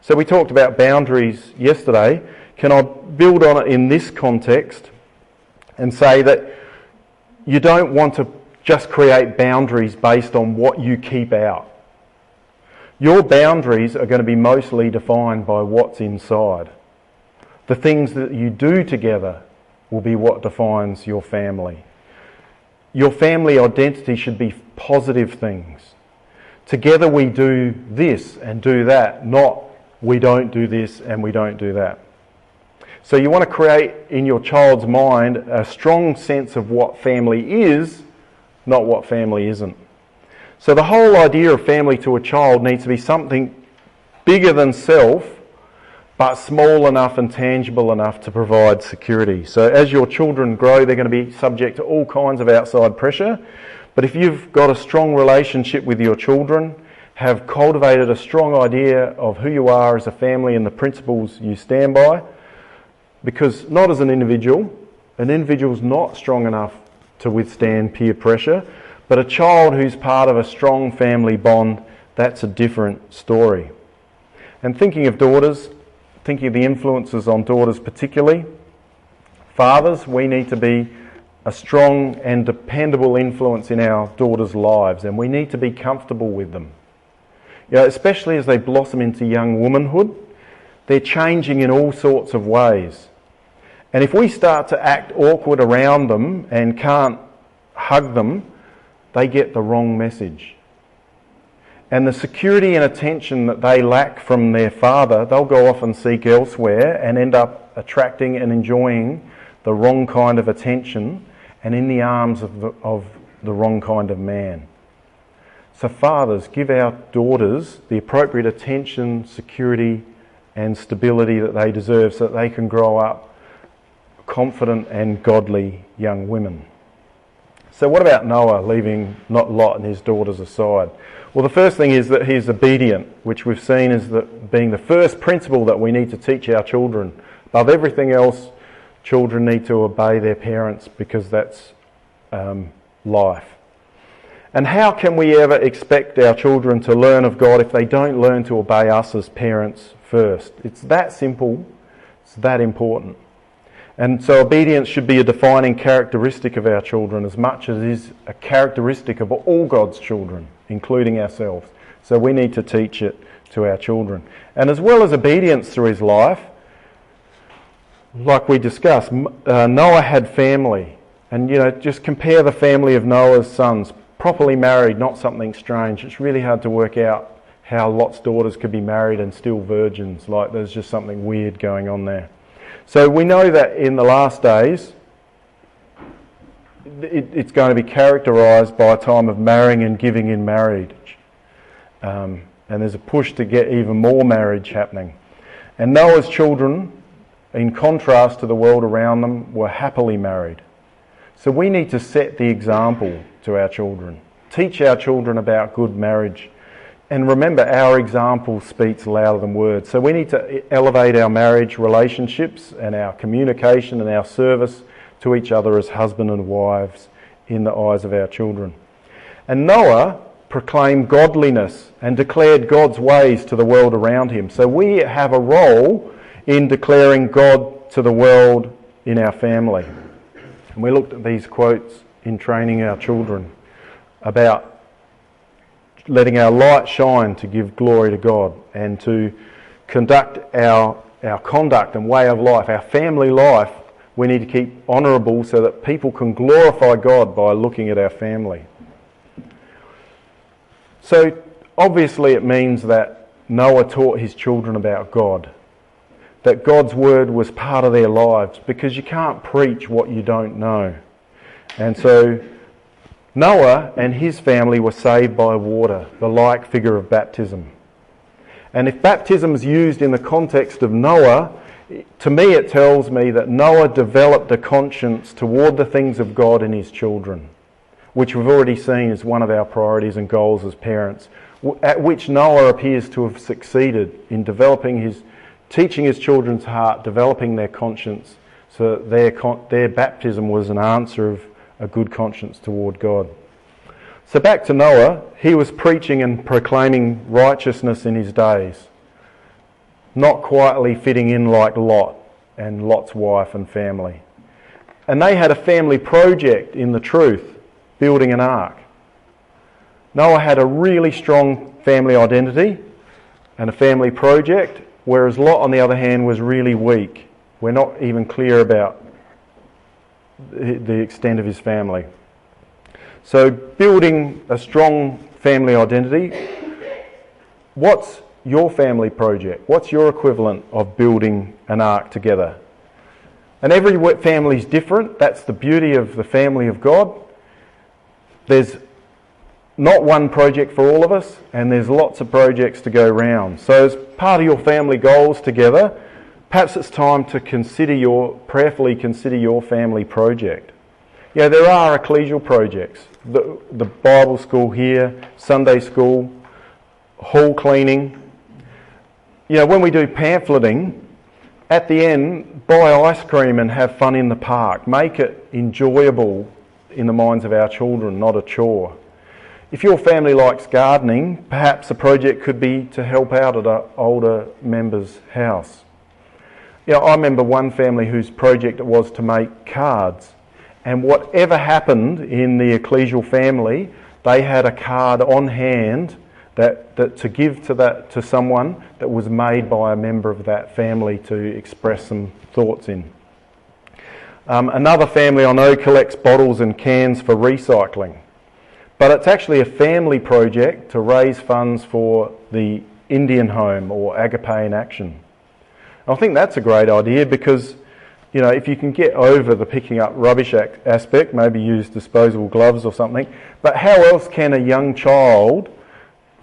So we talked about boundaries yesterday. Can I build on it in this context and say that you don't want to just create boundaries based on what you keep out. Your boundaries are going to be mostly defined by what's inside. The things that you do together will be what defines your family. Your family identity should be positive things. Together we do this and do that, not we don't do this and we don't do that. So you want to create in your child's mind a strong sense of what family is, not what family isn't. So the whole idea of family to a child needs to be something bigger than self, but small enough and tangible enough to provide security. So as your children grow, they're going to be subject to all kinds of outside pressure. But if you've got a strong relationship with your children, have cultivated a strong idea of who you are as a family and the principles you stand by, because not as an individual's not strong enough to withstand peer pressure, but a child who's part of a strong family bond, that's a different story. And thinking of daughters, thinking of the influences on daughters particularly, fathers, we need to be a strong and dependable influence in our daughters' lives, and we need to be comfortable with them. You know, especially as they blossom into young womanhood, they're changing in all sorts of ways. And if we start to act awkward around them and can't hug them, they get the wrong message. And the security and attention that they lack from their father, they'll go off and seek elsewhere and end up attracting and enjoying the wrong kind of attention and in the arms of the wrong kind of man. So fathers, give our daughters the appropriate attention, security and stability that they deserve so that they can grow up confident and godly young women. So what about Noah leaving Lot and his daughters aside? Well, the first thing is that he's obedient, which we've seen as being the first principle that we need to teach our children. Above everything else, children need to obey their parents because that's life. And how can we ever expect our children to learn of God if they don't learn to obey us as parents first? It's that simple, it's that important. And so obedience should be a defining characteristic of our children as much as it is a characteristic of all God's children, including ourselves. So we need to teach it to our children. And as well as obedience through his life, like we discussed, Noah had family. And, just compare the family of Noah's sons, properly married, not something strange. It's really hard to work out how Lot's daughters could be married and still virgins. Like there's just something weird going on there. So we know that in the last days, it's going to be characterised by a time of marrying and giving in marriage. And there's a push to get even more marriage happening. And Noah's children, in contrast to the world around them, were happily married. So we need to set the example to our children. Teach our children about good marriage. And remember, our example speaks louder than words. So we need to elevate our marriage relationships and our communication and our service to each other as husband and wives in the eyes of our children. And Noah proclaimed godliness and declared God's ways to the world around him. So we have a role in declaring God to the world in our family. And we looked at these quotes in training our children about letting our light shine to give glory to God and to conduct our conduct and way of life, our family life, we need to keep honourable so that people can glorify God by looking at our family. So obviously it means that Noah taught his children about God, that God's word was part of their lives, because you can't preach what you don't know. And so Noah and his family were saved by water, the like figure of baptism. And if baptism is used in the context of Noah, to me it tells me that Noah developed a conscience toward the things of God in his children, which we've already seen is one of our priorities and goals as parents, at which Noah appears to have succeeded in teaching his children's heart, developing their conscience, so that their baptism was an answer of a good conscience toward God. So back to Noah, he was preaching and proclaiming righteousness in his days, not quietly fitting in like Lot and Lot's wife and family. And they had a family project in the truth, building an ark. Noah had a really strong family identity and a family project, whereas Lot, on the other hand, was really weak. We're not even clear about the extent of his family. So building a strong family identity, what's your family project? What's your equivalent of building an ark together? And every family's different. That's the beauty of the family of God. There's not one project for all of us, and there's lots of projects to go round. So as part of your family goals together, perhaps it's time to prayerfully consider your family project. Yeah, there are ecclesial projects. The Bible school here, Sunday school, hall cleaning. You know, when we do pamphleting, at the end, buy ice cream and have fun in the park. Make it enjoyable in the minds of our children, not a chore. If your family likes gardening, perhaps a project could be to help out at an older member's house. You know, I remember one family whose project it was to make cards. And whatever happened in the ecclesial family, they had a card on hand that to give to someone that was made by a member of that family to express some thoughts in. Another family I know collects bottles and cans for recycling. But it's actually a family project to raise funds for the Indian Home or Agape in Action. I think that's a great idea because, you know, if you can get over the picking up rubbish aspect, maybe use disposable gloves or something, but how else can a young child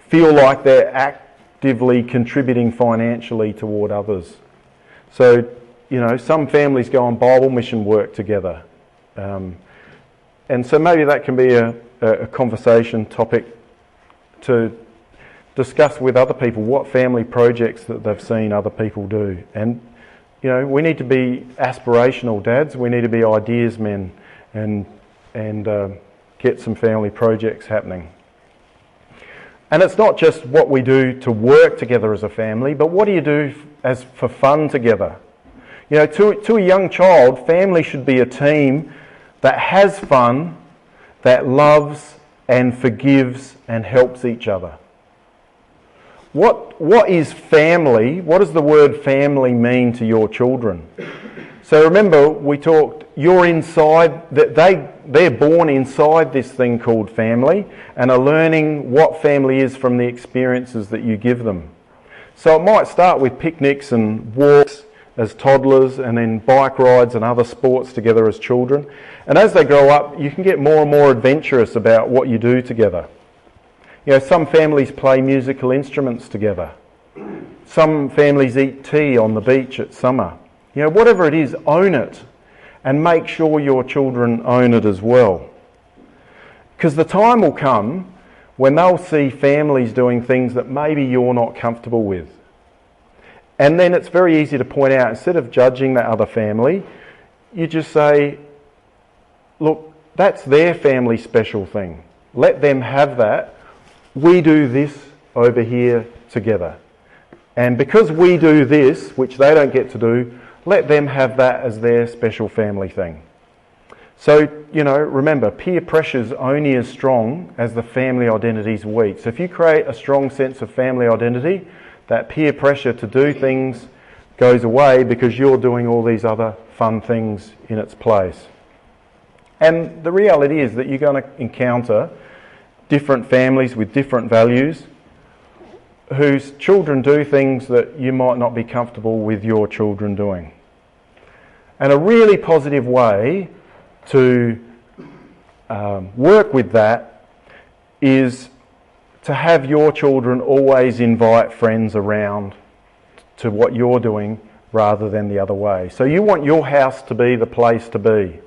feel like they're actively contributing financially toward others? So, you know, some families go on Bible mission work together. And so maybe that can be a conversation topic to discuss with other people what family projects that they've seen other people do. And, you know, we need to be aspirational dads. We need to be ideas men and get some family projects happening. And it's not just what we do to work together as a family, but what do you do for fun together? You know, to a young child, family should be a team that has fun, that loves and forgives and helps each other. What is family? What does the word family mean to your children? So remember, we talked, you're inside, that they're born inside this thing called family and are learning what family is from the experiences that you give them. So it might start with picnics and walks as toddlers and then bike rides and other sports together as children. And as they grow up, you can get more and more adventurous about what you do together. You know, some families play musical instruments together. Some families eat tea on the beach at summer. You know, whatever it is, own it and make sure your children own it as well. Because the time will come when they'll see families doing things that maybe you're not comfortable with. And then it's very easy to point out, instead of judging that other family, you just say, look, that's their family special thing. Let them have that. We do this over here together. And because we do this, which they don't get to do, let them have that as their special family thing. So, you know, remember, peer pressure is only as strong as the family identity is weak. So if you create a strong sense of family identity, that peer pressure to do things goes away because you're doing all these other fun things in its place. And the reality is that you're going to encounter different families with different values, whose children do things that you might not be comfortable with your children doing. And a really positive way to work with that is to have your children always invite friends around to what you're doing rather than the other way. So you want your house to be the place to be.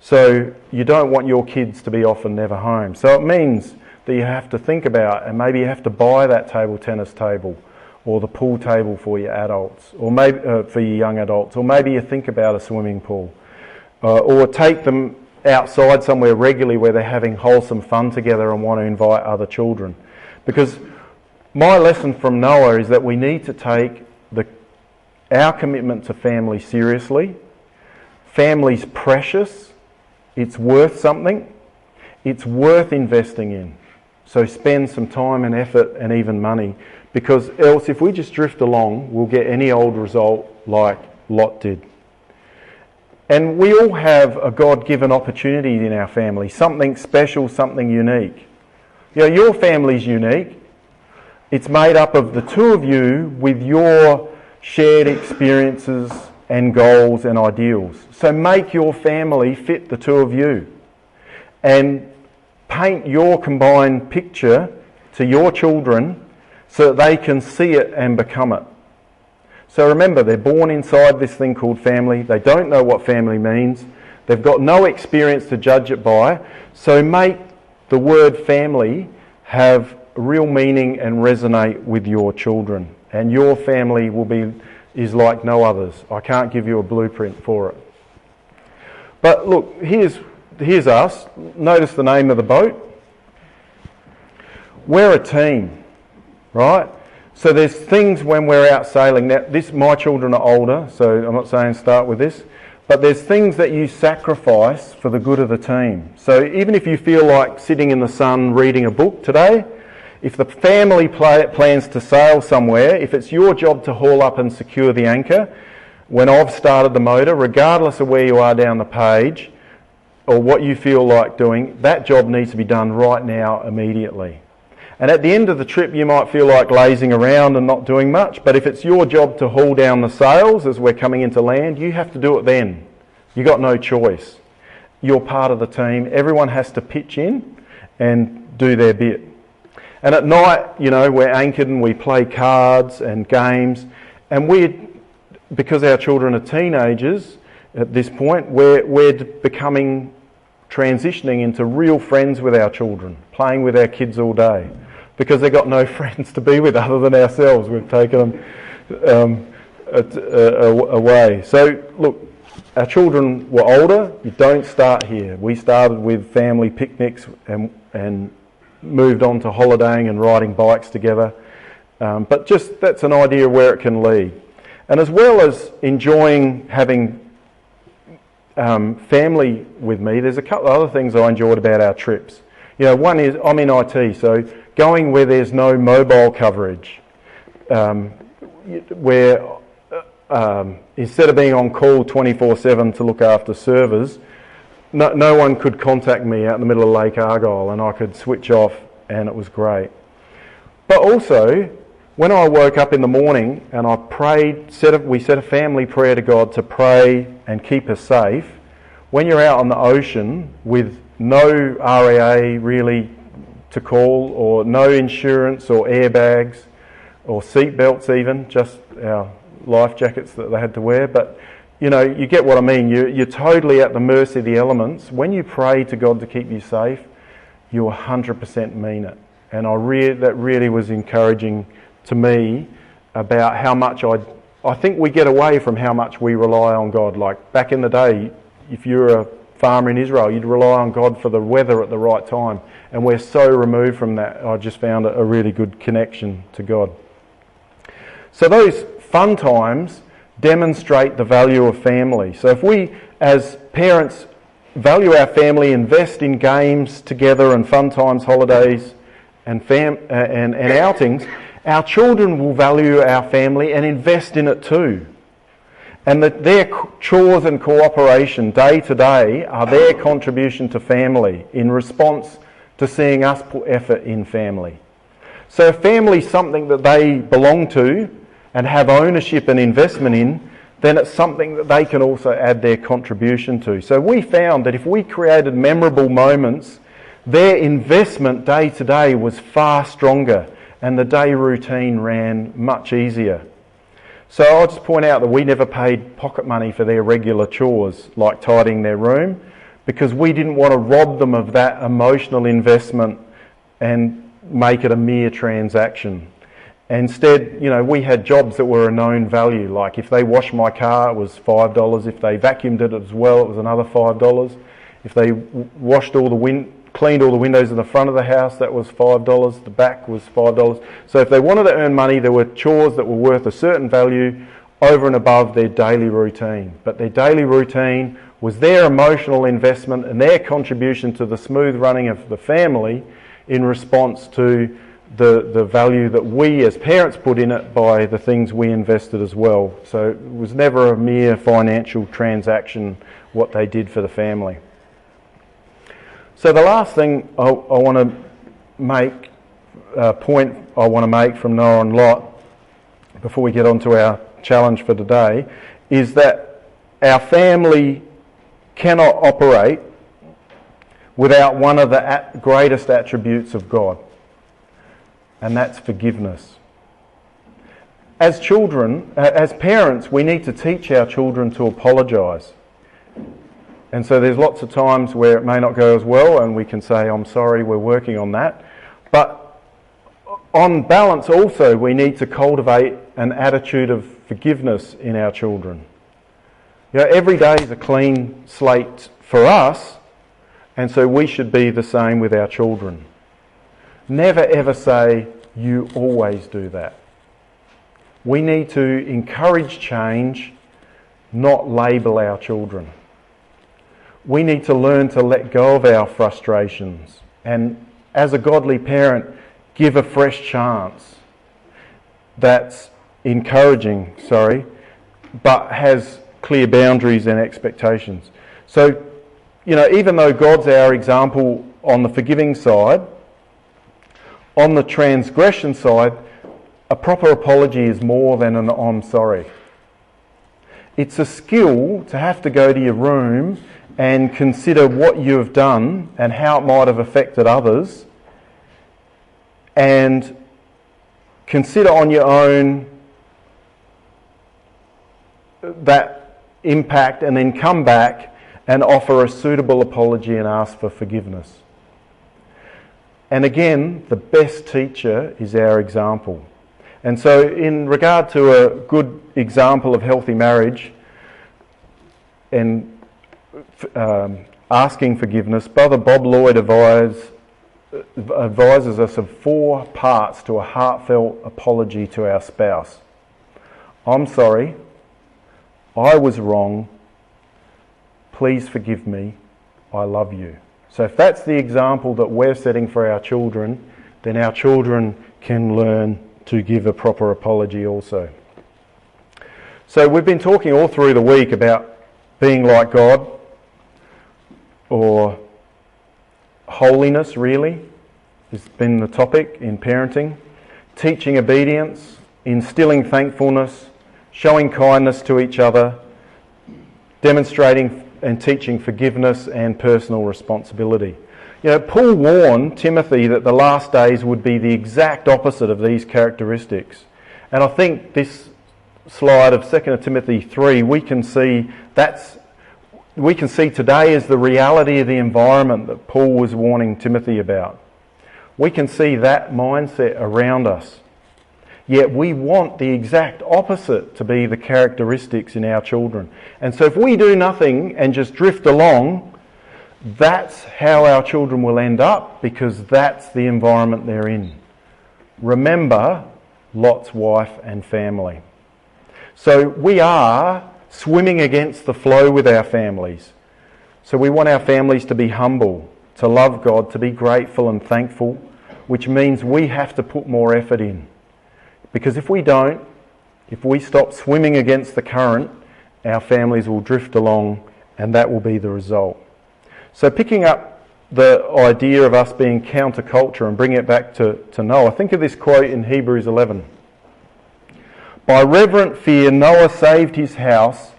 So you don't want your kids to be off and never home. So it means that you have to think about, and maybe you have to buy that table tennis table or the pool table for your adults, or maybe for your young adults, or maybe you think about a swimming pool, or take them outside somewhere regularly where they're having wholesome fun together and want to invite other children. Because my lesson from Noah is that we need to take our commitment to family seriously. Family's precious. It's worth something. It's worth investing in. So spend some time and effort and even money, because else if we just drift along, we'll get any old result like Lot did. And we all have a God-given opportunity in our family, something special, something unique. You know, your family's unique. It's made up of the two of you with your shared experiences and goals and ideals. So make your family fit the two of you, and paint your combined picture to your children so that they can see it and become it. So remember, they're born inside this thing called family. They don't know what family means. They've got no experience to judge it by. So make the word family have real meaning and resonate with your children. And your family is like no others. I can't give you a blueprint for it. But look, here's us. Notice the name of the boat. We're a team, right? So there's things when we're out sailing. Now, my children are older, so I'm not saying start with this, but there's things that you sacrifice for the good of the team. So even if you feel like sitting in the sun reading a book today, if the family plans to sail somewhere, if it's your job to haul up and secure the anchor, when I've started the motor, regardless of where you are down the page or what you feel like doing, that job needs to be done right now, immediately. And at the end of the trip, you might feel like lazing around and not doing much, but if it's your job to haul down the sails as we're coming into land, you have to do it then. You've got no choice. You're part of the team. Everyone has to pitch in and do their bit. And at night, you know, we're anchored and we play cards and games, and because our children are teenagers at this point, we're becoming transitioning into real friends with our children, playing with our kids all day, because they've got no friends to be with other than ourselves. We've taken them away. So look, our children were older. You don't start here. We started with family picnics and moved on to holidaying and riding bikes together. But just that's an idea of where it can lead. And as well as enjoying having family with me, there's a couple of other things I enjoyed about our trips. You know, one is I'm in IT, so going where there's no mobile coverage, where instead of being on call 24/7 to look after servers, no one could contact me out in the middle of Lake Argyle, and I could switch off, and it was great. But also, when I woke up in the morning and I prayed, we said a family prayer to God to pray and keep us safe. When you're out on the ocean with no RAA really to call, or no insurance or airbags or seat belts even, just our life jackets that they had to wear, but you know, you get what I mean. You're totally at the mercy of the elements. When you pray to God to keep you safe, you 100% mean it. And that really was encouraging to me about how much I think we get away from how much we rely on God. Like back in the day, if you're a farmer in Israel, you'd rely on God for the weather at the right time. And we're so removed from that. I just found a really good connection to God. So those fun times demonstrate the value of family. So if we as parents value our family, invest in games together and fun times, holidays and outings, our children will value our family and invest in it too. And that their chores and cooperation day to day are their contribution to family in response to seeing us put effort in family. So if family's something that they belong to and have ownership and investment in, then it's something that they can also add their contribution to. So we found that if we created memorable moments, their investment day to day was far stronger and the day routine ran much easier. So I'll just point out that we never paid pocket money for their regular chores, like tidying their room, because we didn't want to rob them of that emotional investment and make it a mere transaction. Instead, we had jobs that were a known value, like if they washed my car, it was $5. If they vacuumed it as well, it was another $5. If they cleaned all the windows in the front of the house, that was $5. The back was $5. So if they wanted to earn money, there were chores that were worth a certain value over and above their daily routine. But their daily routine was their emotional investment and their contribution to the smooth running of the family in response to the value that we as parents put in it by the things we invested as well. So it was never a mere financial transaction what they did for the family. So the last thing I want to make, point I want to make from Noah and Lot before we get on to our challenge for today is that our family cannot operate without one of the greatest attributes of God, and that's forgiveness. As children, as parents, we need to teach our children to apologise. And so there's lots of times where it may not go as well and we can say, I'm sorry, we're working on that. But on balance also, we need to cultivate an attitude of forgiveness in our children. Every day is a clean slate for us, and so we should be the same with our children. Never ever say, you always do that. We need to encourage change, not label our children. We need to learn to let go of our frustrations and, as a godly parent, give a fresh chance that's encouraging, but has clear boundaries and expectations. So, even though God's our example on the forgiving side, on the transgression side, a proper apology is more than an I'm sorry. It's a skill to have to go to your room and consider what you have done and how it might have affected others, and consider on your own that impact, and then come back and offer a suitable apology and ask for forgiveness. And again, the best teacher is our example. And so in regard to a good example of healthy marriage and asking forgiveness, Brother Bob Lloyd advises us of 4 parts to a heartfelt apology to our spouse. I'm sorry. I was wrong. Please forgive me. I love you. So if that's the example that we're setting for our children, then our children can learn to give a proper apology also. So we've been talking all through the week about being like God, or holiness really has been the topic in parenting. Teaching obedience, instilling thankfulness, showing kindness to each other, demonstrating and teaching forgiveness and personal responsibility. Paul warned Timothy that the last days would be the exact opposite of these characteristics. And I think this slide of 2 Timothy 3, we can see today as the reality of the environment that Paul was warning Timothy about. We can see that mindset around us. Yet we want the exact opposite to be the characteristics in our children. And so if we do nothing and just drift along, that's how our children will end up, because that's the environment they're in. Remember Lot's wife and family. So we are swimming against the flow with our families. So we want our families to be humble, to love God, to be grateful and thankful, which means we have to put more effort in. Because if we don't, if we stop swimming against the current, our families will drift along, and that will be the result. So picking up the idea of us being counterculture and bring it back to Noah, think of this quote in Hebrews 11. By reverent fear, Noah saved his house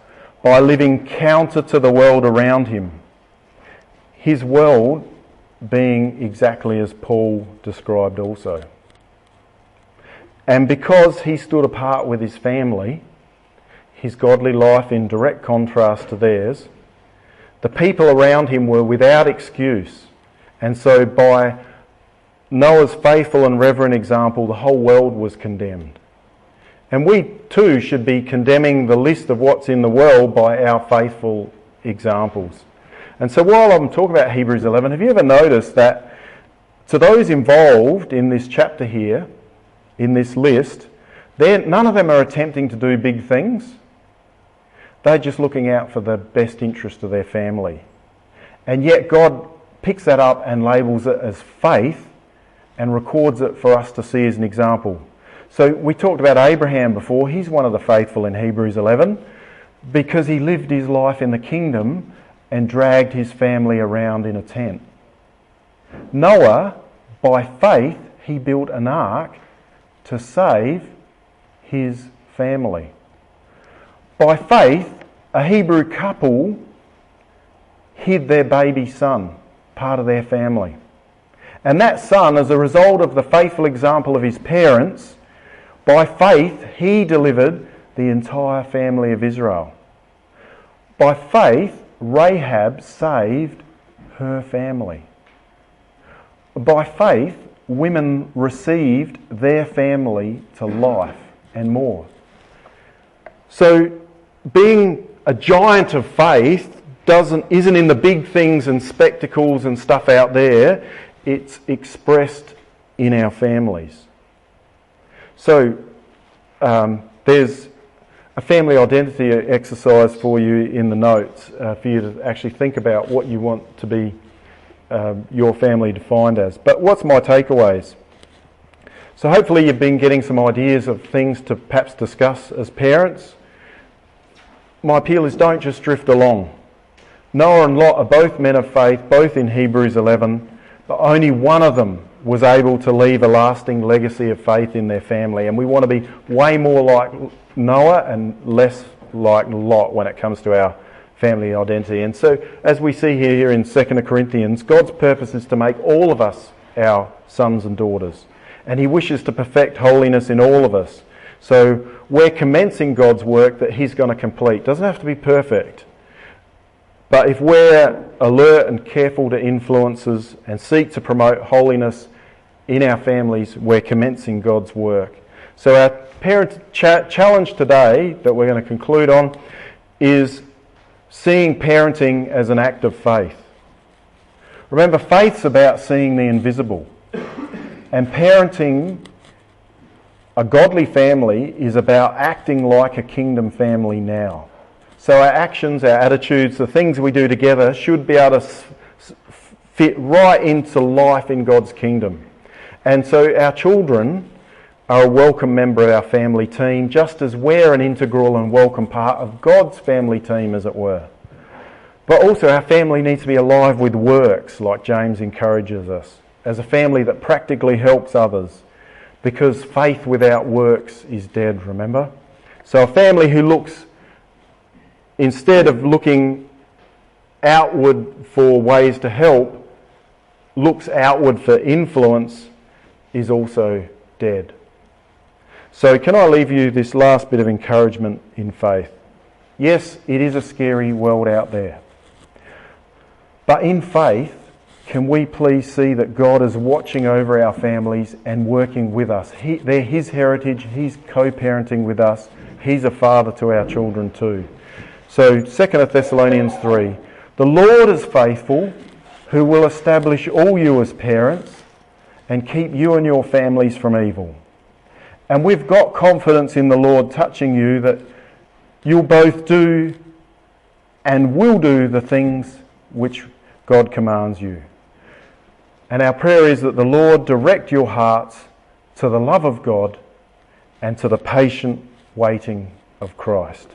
by living counter to the world around him. His world being exactly as Paul described also. And because he stood apart with his family, his godly life in direct contrast to theirs, the people around him were without excuse. And so by Noah's faithful and reverent example, the whole world was condemned. And we too should be condemning the list of what's in the world by our faithful examples. And so while I'm talking about Hebrews 11, have you ever noticed that to those involved in this chapter here, in this list, none of them are attempting to do big things. They're just looking out for the best interest of their family. And yet God picks that up and labels it as faith and records it for us to see as an example. So we talked about Abraham before. He's one of the faithful in Hebrews 11 because he lived his life in the kingdom and dragged his family around in a tent. Noah, by faith, he built an ark to save his family. By faith, a Hebrew couple hid their baby son, part of their family. And that son, as a result of the faithful example of his parents, by faith, he delivered the entire family of Israel. By faith, Rahab saved her family. By faith, women received their family to life and more. So being a giant of faith isn't in the big things and spectacles and stuff out there. It's expressed in our families. So there's a family identity exercise for you in the notes for you to actually think about what you want to be your family defined as. But what's my takeaways? So hopefully you've been getting some ideas of things to perhaps discuss as parents. My appeal is don't just drift along. Noah and Lot are both men of faith, both in Hebrews 11, but only one of them was able to leave a lasting legacy of faith in their family. And we want to be way more like Noah and less like Lot when it comes to our family identity. And so, as we see here in 2 Corinthians, God's purpose is to make all of us our sons and daughters. And he wishes to perfect holiness in all of us. So we're commencing God's work that he's going to complete. Doesn't have to be perfect. But if we're alert and careful to influences and seek to promote holiness in our families, we're commencing God's work. So our parent challenge today that we're going to conclude on is seeing parenting as an act of faith. Remember, faith's about seeing the invisible. And parenting a godly family is about acting like a kingdom family now. So our actions, our attitudes, the things we do together should be able to fit right into life in God's kingdom. And so our children are a welcome member of our family team, just as we're an integral and welcome part of God's family team, as it were. But also our family needs to be alive with works, like James encourages us, as a family that practically helps others, because faith without works is dead, remember? So a family who looks, instead of looking outward for ways to help, looks outward for influence, is also dead. So can I leave you this last bit of encouragement in faith? Yes, it is a scary world out there. But in faith, can we please see that God is watching over our families and working with us? They're his heritage, he's co-parenting with us, he's a father to our children too. So 2 Thessalonians 3, the Lord is faithful, who will establish all you as parents and keep you and your families from evil. And we've got confidence in the Lord touching you that you'll both do and will do the things which God commands you. And our prayer is that the Lord direct your hearts to the love of God and to the patient waiting of Christ.